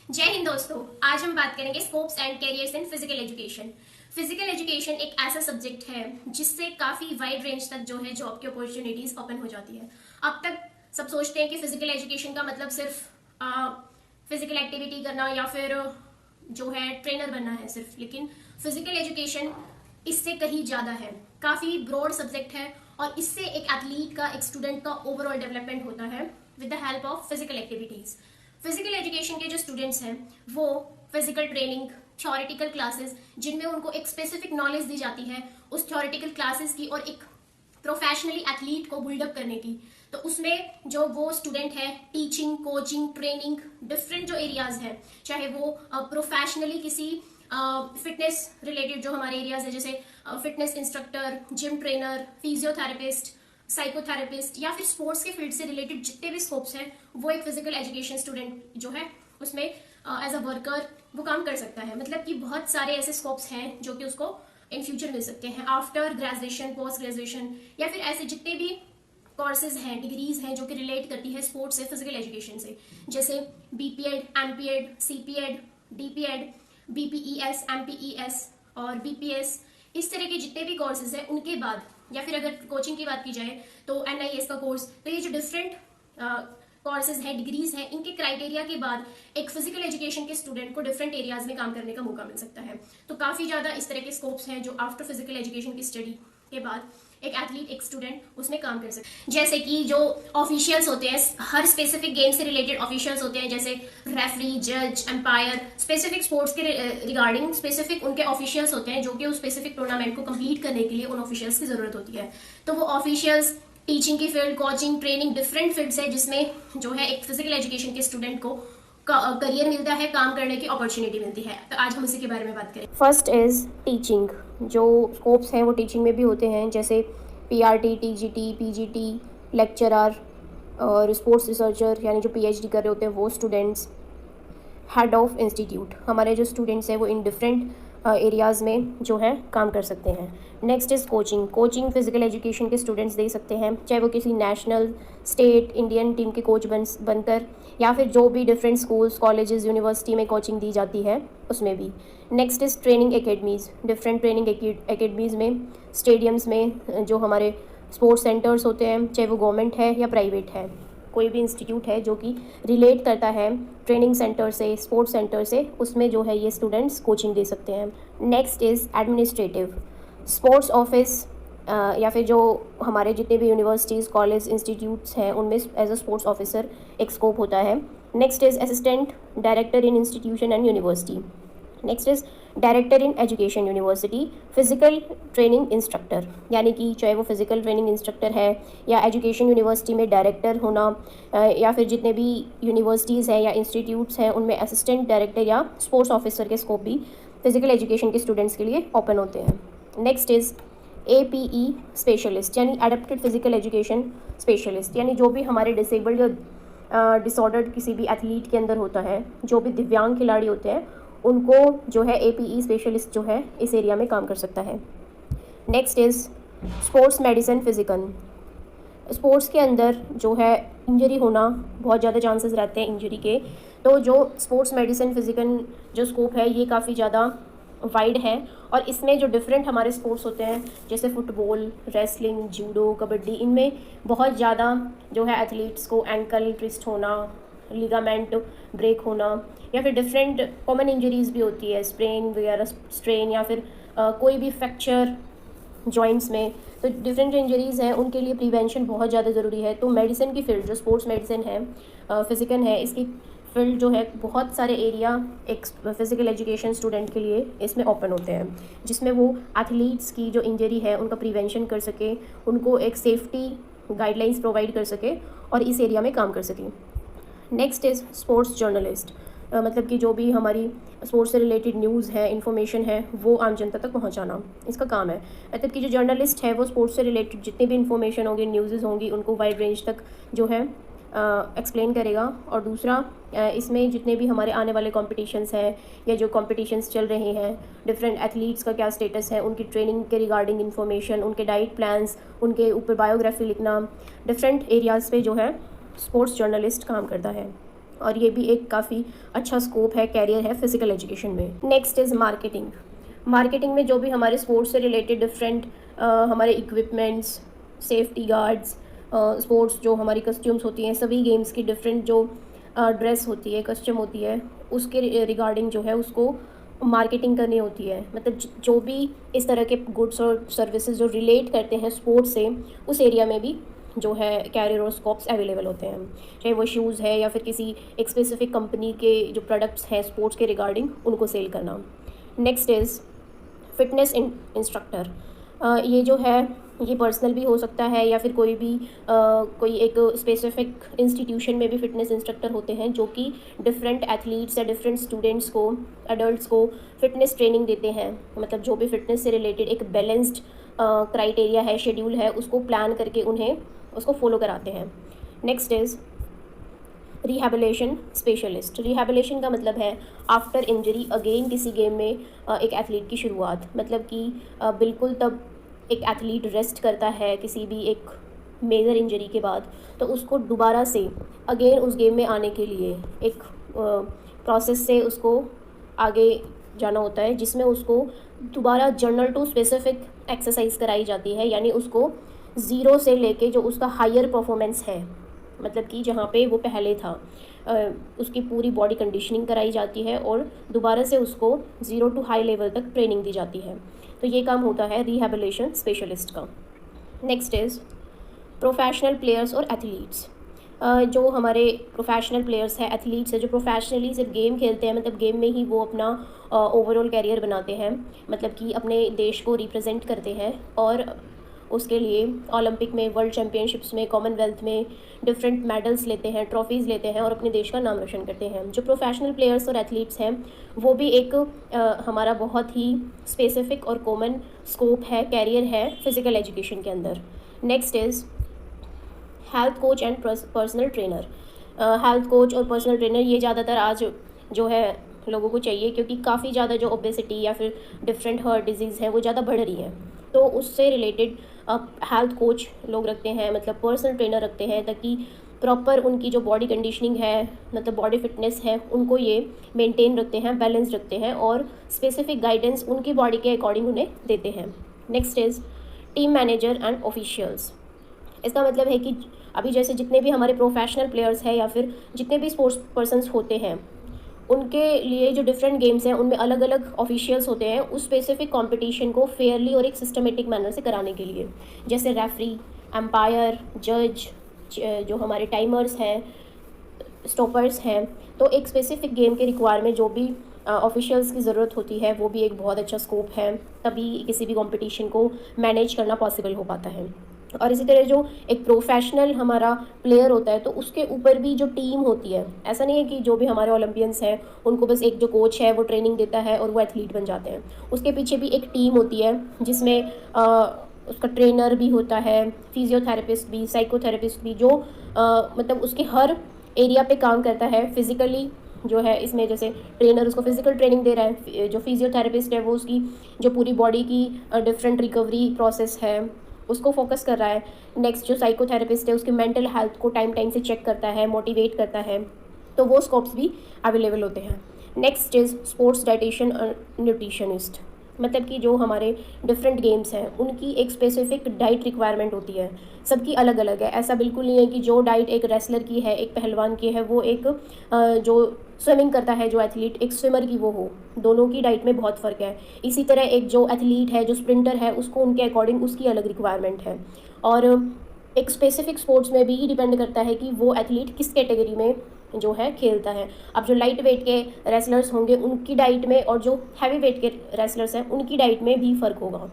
जय हिंद दोस्तों। आज हम बात करेंगे scopes and carriers in physical education. Physical education एक ऐसा सब्जेक्ट है जिससे काफी वाइड रेंज तक जो है जॉब की अपॉर्चुनिटीज ओपन हो जाती है। अब तक सब सोचते हैं कि फिजिकल एजुकेशन का मतलब सिर्फ फिजिकल एक्टिविटी करना या फिर जो है ट्रेनर बनना है सिर्फ, लेकिन फिजिकल एजुकेशन इससे कहीं ज्यादा है। काफी ब्रॉड सब्जेक्ट है और इससे एक एथलीट का, एक स्टूडेंट का ओवरऑल डेवलपमेंट होता है with the help of physical activities. Physical education के जो स्टूडेंट्स हैं वो फिजिकल ट्रेनिंग, थ्योरेटिकल क्लासेस जिनमें उनको एक स्पेसिफिक नॉलेज दी जाती है उस थ्योरेटिकल क्लासेस की और एक प्रोफेशनली एथलीट को बिल्डअप करने की, तो उसमें जो वो स्टूडेंट है टीचिंग, कोचिंग, ट्रेनिंग, डिफरेंट जो एरियाज है, चाहे वो प्रोफेशनली किसी फिटनेस रिलेटेड जो हमारे एरियाज है जैसे fitness instructor, gym trainer, physiotherapist, psychotherapist या फिर स्पोर्ट्स के फील्ड से रिलेटेड जितने भी स्कोप्स हैं वो एक फिजिकल एजुकेशन स्टूडेंट जो है उसमें एज अ वर्कर वो काम कर सकता है। मतलब कि बहुत सारे ऐसे स्कोप्स हैं जो कि उसको इन फ्यूचर मिल सकते हैं आफ्टर ग्रेजुएशन, पोस्ट ग्रेजुएशन या फिर ऐसे जितने भी कोर्सेज हैं, डिग्रीज हैं जो कि रिलेट करती है स्पोर्ट्स से, फिजिकल एजुकेशन से, जैसे बीपीएड, एमपीएड, सीपीएड, डीपीएड, बीपीईएस, एमपीईएस और बीपीएस, इस तरह के जितने भी कोर्सेज हैं उनके बाद, या फिर अगर कोचिंग की बात की जाए तो एनआईएस का कोर्स, तो ये जो डिफरेंट कोर्सेज हैं, डिग्रीज हैं, इनके क्राइटेरिया के बाद एक फिजिकल एजुकेशन के स्टूडेंट को डिफरेंट एरियाज में काम करने का मौका मिल सकता है। तो काफी ज्यादा इस तरह के स्कोप्स हैं जो आफ्टर फिजिकल एजुकेशन की स्टडी के बाद एक एथलीट, एक स्टूडेंट उसमें काम कर सकते हैं। जैसे कि जो ऑफिशियल्स होते हैं, हर स्पेसिफिक गेम से रिलेटेड ऑफिशियल्स होते हैं, जैसे रेफरी, जज, एम्पायर, स्पेसिफिक स्पोर्ट्स के रिगार्डिंग स्पेसिफिक उनके ऑफिशियल्स होते हैं जो कि उस स्पेसिफिक टूर्नामेंट को कंप्लीट करने के लिए उन ऑफिशियल्स की जरूरत होती है। तो वो ऑफिशियल्स टीचिंग की field, coaching, training, different fields है जिसमें जो है एक फिजिकल एजुकेशन के स्टूडेंट को करियर मिलता है, काम करने की अपॉर्चुनिटी मिलती है। तो आज हम इसी के बारे में बात करें। First is teaching. जो स्कोप्स हैं वो टीचिंग में भी होते हैं, जैसे पीआरटी, टीजीटी, पीजीटी, लेक्चरर और स्पोर्ट्स रिसर्चर, यानी जो पीएचडी कर रहे होते हैं वो स्टूडेंट्स, हेड ऑफ इंस्टीट्यूट, हमारे जो स्टूडेंट्स हैं वो इन डिफरेंट एरियाज़ में जो है काम कर सकते हैं। Next is coaching. Coaching physical education के स्टूडेंट्स दे सकते हैं, चाहे वो किसी नेशनल, स्टेट, इंडियन टीम के कोच बनकर या फिर जो भी डिफरेंट स्कूल्स, कॉलेजेस, यूनिवर्सिटी में कोचिंग दी जाती है उसमें भी। Next is training academies. Different training academies में, स्टेडियम्स में जो हमारे स्पोर्ट्स सेंटर्स होते हैं, चाहे वो गवर्नमेंट है या प्राइवेट है, कोई भी इंस्टीट्यूट है जो कि रिलेट करता है ट्रेनिंग सेंटर से, स्पोर्ट्स सेंटर से, उसमें जो है ये स्टूडेंट्स कोचिंग दे सकते हैं। Next is administrative. Sports office या फिर जो हमारे जितने भी यूनिवर्सिटीज़, कॉलेज, इंस्टीट्यूट्स हैं उनमें एज अ स्पोर्ट्स ऑफिसर एक स्कोप होता है। Next is assistant director in institution and university. Next is director in education university, physical training instructor, यानी कि चाहे वो फिजिकल ट्रेनिंग इंस्ट्रक्टर है या एजुकेशन यूनिवर्सिटी में डायरेक्टर होना, या फिर जितने भी यूनिवर्सिटीज़ हैं या इंस्टीट्यूट्स हैं उनमें असिस्टेंट डायरेक्टर या स्पोर्ट्स ऑफिसर के स्कोप भी फिजिकल एजुकेशन के स्टूडेंट्स के लिए ओपन होते हैं। नेक्स्ट इज़ APE स्पेशलिस्ट, यानी एडेप्टेड फिजिकल एजुकेशन स्पेशलिस्ट, यानी जो भी हमारे डिसेबल्ड या डिसऑर्डर्ड किसी भी एथलीट के अंदर होता है, जो भी दिव्यांग खिलाड़ी होते हैं उनको जो है APE स्पेशलिस्ट जो है इस एरिया में काम कर सकता है। Next is sports medicine physical. Sports के अंदर जो है इंजरी होना बहुत ज़्यादा चांसेस रहते हैं इंजरी के, तो जो स्पोर्ट्स मेडिसिन फिजिकल जो स्कोप है ये काफ़ी ज़्यादा वाइड है और इसमें जो डिफरेंट हमारे स्पोर्ट्स होते हैं जैसे फुटबॉल, रेसलिंग, जूडो, कबड्डी, इनमें बहुत ज़्यादा जो है एथलीट्स को एंकल ट्विस्ट होना, लिगामेंट ब्रेक होना या फिर डिफरेंट कॉमन इंजरीज़ भी होती है, स्प्रेन वगैरह, स्ट्रेन या फिर कोई भी फ्रैक्चर जॉइंट्स में, तो डिफरेंट जो इंजरीज़ हैं उनके लिए प्रिवेंशन बहुत ज़्यादा ज़रूरी है। तो मेडिसिन की फील्ड जो स्पोर्ट्स मेडिसिन है, फिजिकल है, इसकी फील्ड जो है बहुत सारे एरिया एक फिजिकल एजुकेशन स्टूडेंट के लिए इसमें ओपन होते हैं, जिसमें वो एथलीट्स की जो इंजरी है उनका प्रिवेंशन कर सके, उनको एक सेफ्टी गाइडलाइंस प्रोवाइड कर सके और इस एरिया में काम कर सके। नेक्स्ट इज़ स्पोर्ट्स जर्नलिस्ट, मतलब कि जो भी हमारी स्पोर्ट्स से रिलेटेड न्यूज़ है, इन्फॉर्मेशन है, वो आम जनता तक पहुंचाना इसका काम है। मतलब कि जो जर्नलिस्ट है वो स्पोर्ट्स से रिलेटेड जितनी भी इन्फॉर्मेशन होगी, न्यूज़ होंगी, उनको वाइड रेंज तक जो है एक्सप्लेन करेगा। और दूसरा इसमें जितने भी हमारे आने वाले कॉम्पिटिशन्स हैं या जो कॉम्पिटिशन्स चल रहे हैं, डिफरेंट एथलीट्स का क्या स्टेटस है, उनकी ट्रेनिंग के रिगार्डिंग इन्फॉर्मेशन, उनके डाइट प्लान्स, उनके ऊपर बायोग्राफी लिखना, डिफरेंट एरियाज़ पे जो है स्पोर्ट्स जर्नलिस्ट काम करता है। और ये भी एक काफ़ी अच्छा स्कोप है, कैरियर है फिजिकल एजुकेशन में। Next is marketing. मार्केटिंग में जो भी हमारे स्पोर्ट्स से रिलेटेड डिफरेंट हमारे इक्विपमेंट्स, सेफ्टी गार्ड्स, स्पोर्ट्स जो हमारी कस्ट्यूम्स होती हैं, सभी गेम्स की डिफरेंट जो ड्रेस होती है, कस्ट्यूम होती है, उसके रिगार्डिंग जो है उसको मार्केटिंग करनी होती है। मतलब जो भी इस तरह के गुड्स और सर्विसेज जो रिलेट करते हैं स्पोर्ट्स से, उस एरिया में भी जो है कैरियर और स्कोप्स अवेलेबल होते हैं, चाहे वो शूज़ है या फिर किसी एक स्पेसिफिक कंपनी के जो प्रोडक्ट्स हैं स्पोर्ट्स के रिगार्डिंग, उनको सेल करना। Next is fitness instructor. ये जो है ये पर्सनल भी हो सकता है या फिर कोई एक स्पेसिफिक इंस्टीट्यूशन में भी फिटनेस इंस्ट्रक्टर होते हैं जो कि डिफरेंट एथलीट्स या डिफरेंट स्टूडेंट्स को, एडल्ट्स को फिटनेस ट्रेनिंग देते हैं। मतलब जो भी फिटनेस से रिलेटेड एक बैलेंस्ड क्राइटेरिया है, शेड्यूल है, उसको प्लान करके उन्हें उसको फॉलो कराते हैं। Next is rehabilitation specialist. Rehabilitation का मतलब है आफ्टर इंजरी अगेन किसी गेम में एक एथलीट की शुरुआत। मतलब कि बिल्कुल तब एक एथलीट रेस्ट करता है किसी भी एक मेजर इंजरी के बाद, तो उसको दोबारा से अगेन उस गेम में आने के लिए एक प्रोसेस से उसको आगे जाना होता है, जिसमें उसको दोबारा जर्नल टू स्पेसिफिक एक्सरसाइज कराई जाती है। यानी उसको ज़ीरो से लेके जो उसका हायर परफॉर्मेंस है, मतलब कि जहाँ पे वो पहले था, उसकी पूरी बॉडी कंडीशनिंग कराई जाती है और दोबारा से उसको ज़ीरो टू हाई लेवल तक ट्रेनिंग दी जाती है। तो ये काम होता है रिहैबिलिटेशन स्पेशलिस्ट का। नेक्स्ट इज़ प्रोफेशनल प्लेयर्स और एथलीट्स। जो हमारे प्रोफेशनल प्लेयर्स हैं, एथलीट्स हैं, जो प्रोफेशनली सिर्फ गेम खेलते हैं, मतलब गेम में ही वो अपना ओवरऑल कैरियर बनाते हैं, मतलब कि अपने देश को रिप्रेजेंट करते हैं और उसके लिए ओलंपिक में, वर्ल्ड चैम्पियनशिप्स में, कॉमनवेल्थ में डिफरेंट मेडल्स लेते हैं, ट्रॉफीज़ लेते हैं और अपने देश का नाम रोशन करते हैं। जो प्रोफेशनल प्लेयर्स और एथलीट्स हैं वो भी एक हमारा बहुत ही स्पेसिफिक और कॉमन स्कोप है, कैरियर है फिज़िकल एजुकेशन के अंदर। Next is health coach and personal trainer. Health coach और पर्सनल ट्रेनर ये ज़्यादातर आज जो है लोगों को चाहिए, क्योंकि काफ़ी ज़्यादा जो ओबेसिटी या फिर डिफरेंट हार्ट डिजीज़ है वो ज़्यादा बढ़ रही है। तो उससे रिलेटेड हेल्थ कोच लोग रखते हैं, मतलब पर्सनल ट्रेनर रखते हैं, ताकि प्रॉपर उनकी जो बॉडी कंडीशनिंग है, मतलब बॉडी फिटनेस है, उनको ये मेंटेन रखते हैं, बैलेंस रखते हैं और स्पेसिफिक गाइडेंस उनकी बॉडी के अकॉर्डिंग उन्हें देते हैं। Next is team manager and officials. इसका मतलब है कि अभी जैसे जितने भी हमारे प्रोफेशनल प्लेयर्स हैं या फिर जितने भी स्पोर्ट्स पर्सन्स होते हैं, उनके लिए जो डिफरेंट गेम्स हैं उनमें अलग अलग ऑफिशियल्स होते हैं उस स्पेसिफिक कंपटीशन को फेयरली और एक सिस्टमेटिक मैनर से कराने के लिए, जैसे रेफरी, एम्पायर, जज, जो हमारे टाइमर्स हैं, स्टॉपर्स हैं। तो एक स्पेसिफिक गेम के रिक्वायरमेंट जो भी ऑफिशियल्स की ज़रूरत होती है, वो भी एक बहुत अच्छा स्कोप है, तभी किसी भी कंपटीशन को मैनेज करना पॉसिबल हो पाता है। और इसी तरह जो एक प्रोफेशनल हमारा प्लेयर होता है, तो उसके ऊपर भी जो टीम होती है, ऐसा नहीं है कि जो भी हमारे ओलंपियंस हैं उनको बस एक जो कोच है वो ट्रेनिंग देता है और वो एथलीट बन जाते हैं। उसके पीछे भी एक टीम होती है जिसमें उसका ट्रेनर भी होता है, फिजियोथेरेपिस्ट भी, साइकोथेरेपिस्ट भी, जो मतलब उसके हर एरिया पे काम करता है फिज़िकली। जो है इसमें जैसे ट्रेनर उसको फिजिकल ट्रेनिंग दे रहा है, जो फिजियोथेरेपिस्ट है वो उसकी जो पूरी बॉडी की डिफरेंट रिकवरी प्रोसेस है उसको फोकस कर रहा है। नेक्स्ट जो साइकोथेरेपिस्ट है उसकी मेंटल हेल्थ को टाइम टाइम से चेक करता है, मोटिवेट करता है। तो वो स्कोप्स भी अवेलेबल होते हैं। नेक्स्ट इज़ स्पोर्ट्स डाइटिशियन और न्यूट्रिशनिस्ट। मतलब कि जो हमारे डिफरेंट गेम्स हैं उनकी एक स्पेसिफिक डाइट रिक्वायरमेंट होती है, सबकी अलग अलग है। ऐसा बिल्कुल नहीं है कि जो डाइट एक रेसलर की है, एक पहलवान की है, वो एक जो स्विमिंग करता है जो एथलीट, एक स्विमर की वो हो। दोनों की डाइट में बहुत फ़र्क है। इसी तरह एक जो एथलीट है, जो स्प्रिंटर है, उसको उनके अकॉर्डिंग उसकी अलग रिक्वायरमेंट है। और एक स्पेसिफिक स्पोर्ट्स में भी डिपेंड करता है कि वो एथलीट किस कैटेगरी में जो है खेलता है। अब जो लाइट वेट के रेसलर्स होंगे उनकी डाइट में और जो हैवी वेट के रेसलर्स हैं उनकी डाइट में भी फ़र्क होगा।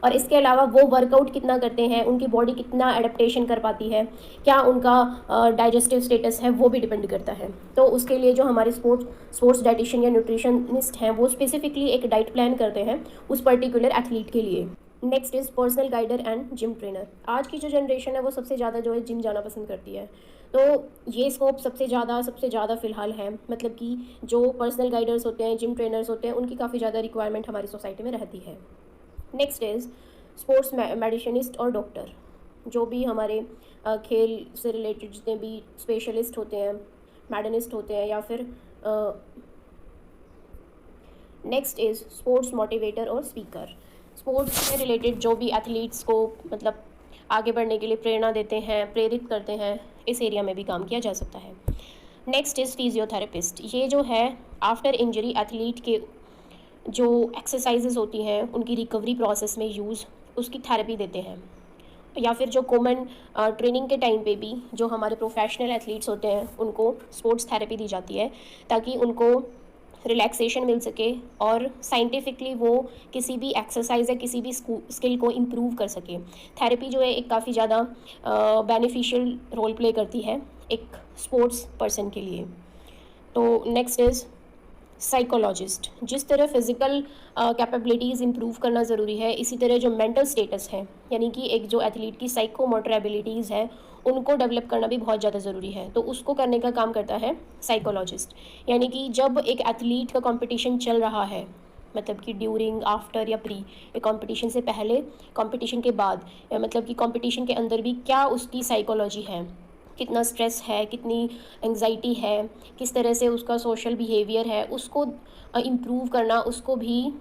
और इसके अलावा वो वर्कआउट कितना करते हैं, उनकी बॉडी कितना एडेप्टेशन कर पाती है, क्या उनका डाइजेस्टिव स्टेटस है, वो भी डिपेंड करता है। तो उसके लिए जो हमारे स्पोर्ट्स डाइटिशियन या न्यूट्रिशनिस्ट हैं वो स्पेसिफिकली एक डाइट प्लान करते हैं उस पर्टिकुलर एथलीट के लिए। Next is personal guider and gym trainer. आज की जो जनरेशन है वो सबसे ज़्यादा जो है जिम जाना पसंद करती है, तो ये स्कोप सबसे ज़्यादा फ़िलहाल है। मतलब कि जो पर्सनल गाइडर्स होते हैं, जिम ट्रेनर्स होते हैं, उनकी काफ़ी ज़्यादा रिक्वायरमेंट हमारी सोसाइटी में रहती है। नेक्स्ट इज़ स्पोर्ट्स मेडिसिनिस्ट और डॉक्टर। जो भी हमारे खेल से रिलेटेड जितने भी स्पेशलिस्ट होते हैं, मेडलिस्ट होते हैं या फिर नेक्स्ट इज़ स्पोर्ट्स मोटिवेटर और स्पीकर। स्पोर्ट्स से रिलेटेड जो भी एथलीट्स को मतलब आगे बढ़ने के लिए प्रेरणा देते हैं, प्रेरित करते हैं, इस एरिया में भी काम किया जा सकता है। Next is physiotherapist. ये जो है आफ्टर इंजरी एथलीट के जो एक्सरसाइजेज होती हैं उनकी रिकवरी प्रोसेस में यूज़, उसकी थेरेपी देते हैं। या फिर जो कॉमन ट्रेनिंग के टाइम पे भी जो हमारे प्रोफेशनल एथलीट्स होते हैं उनको स्पोर्ट्स थेरेपी दी जाती है ताकि उनको रिलैक्सेशन मिल सके और साइंटिफिकली वो किसी भी एक्सरसाइज या किसी भी स्किल को इम्प्रूव कर सके। थेरेपी जो है एक काफ़ी ज़्यादा बेनिफिशियल रोल प्ले करती है एक स्पोर्ट्स पर्सन के लिए। तो नेक्स्ट इज़ साइकोलॉजिस्ट। जिस तरह फिज़िकल कैपेबिलिटीज़ इम्प्रूव करना ज़रूरी है, इसी तरह जो मेंटल स्टेटस है यानी कि एक जो एथलीट की साइकोमोटर एबिलिटीज़ है उनको डेवलप करना भी बहुत ज़्यादा ज़रूरी है। तो उसको करने का काम करता है साइकोलॉजिस्ट। यानी कि जब एक एथलीट का कंपटीशन चल रहा है, मतलब कि ड्यूरिंग, आफ्टर या प्री, कंपटीशन से पहले, कंपटीशन के बाद, या मतलब कि कंपटीशन के अंदर भी क्या उसकी साइकोलॉजी है, कितना स्ट्रेस है, कितनी एंग्जाइटी है, किस तरह से उसका सोशल बिहेवियर है, उसको इम्प्रूव करना, उसको भी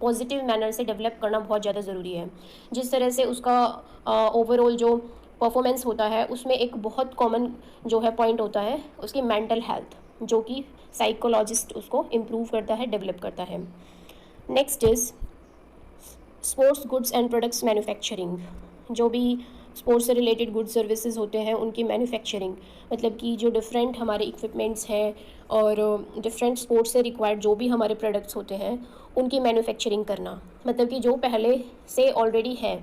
पॉजिटिव मैनर से डेवलप करना बहुत ज़्यादा ज़रूरी है। जिस तरह से उसका ओवरऑल जो परफॉर्मेंस होता है उसमें एक बहुत कॉमन जो है पॉइंट होता है उसकी मेंटल हेल्थ, जो कि साइकोलॉजिस्ट उसको इम्प्रूव करता है, डेवलप करता है। Next is sports goods and products manufacturing. जो भी स्पोर्ट्स से रिलेटेड गुड्स सर्विसेज होते हैं उनकी मैन्युफैक्चरिंग, मतलब कि जो डिफरेंट हमारे इक्विपमेंट्स हैं और डिफरेंट स्पोर्ट्स से रिक्वायर्ड जो भी हमारे प्रोडक्ट्स होते हैं उनकी मैन्युफैक्चरिंग करना, मतलब कि जो पहले से ऑलरेडी है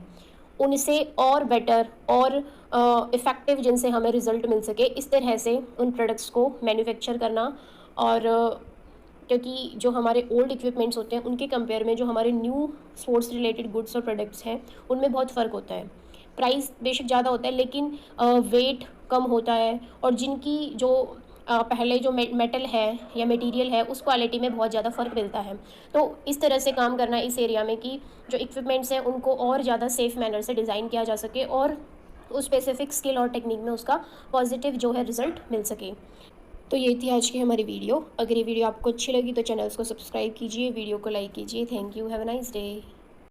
उनसे और बेटर और इफ़ेक्टिव जिनसे हमें रिज़ल्ट मिल सके, इस तरह से उन प्रोडक्ट्स को मैन्युफैक्चर करना। और क्योंकि जो हमारे ओल्ड इक्विपमेंट्स होते हैं उनके कंपेयर में जो हमारे न्यू स्पोर्ट्स रिलेटेड गुड्स और प्रोडक्ट्स हैं उनमें बहुत फ़र्क होता है। प्राइस बेशक ज़्यादा होता है लेकिन वेट कम होता है, और जिनकी जो पहले जो मेटल है या मटेरियल है उस क्वालिटी में बहुत ज़्यादा फ़र्क मिलता है। तो इस तरह से काम करना इस एरिया में कि जो इक्विपमेंट्स हैं उनको और ज़्यादा सेफ़ मैनर से डिज़ाइन किया जा सके और उस स्पेसिफिक स्किल और टेक्निक में उसका पॉजिटिव जो है रिज़ल्ट मिल सके। तो ये थी आज की हमारी वीडियो। अगर ये वीडियो आपको अच्छी लगी तो चैनल्स को सब्सक्राइब कीजिए, वीडियो को लाइक कीजिए। Thank you, have a nice day.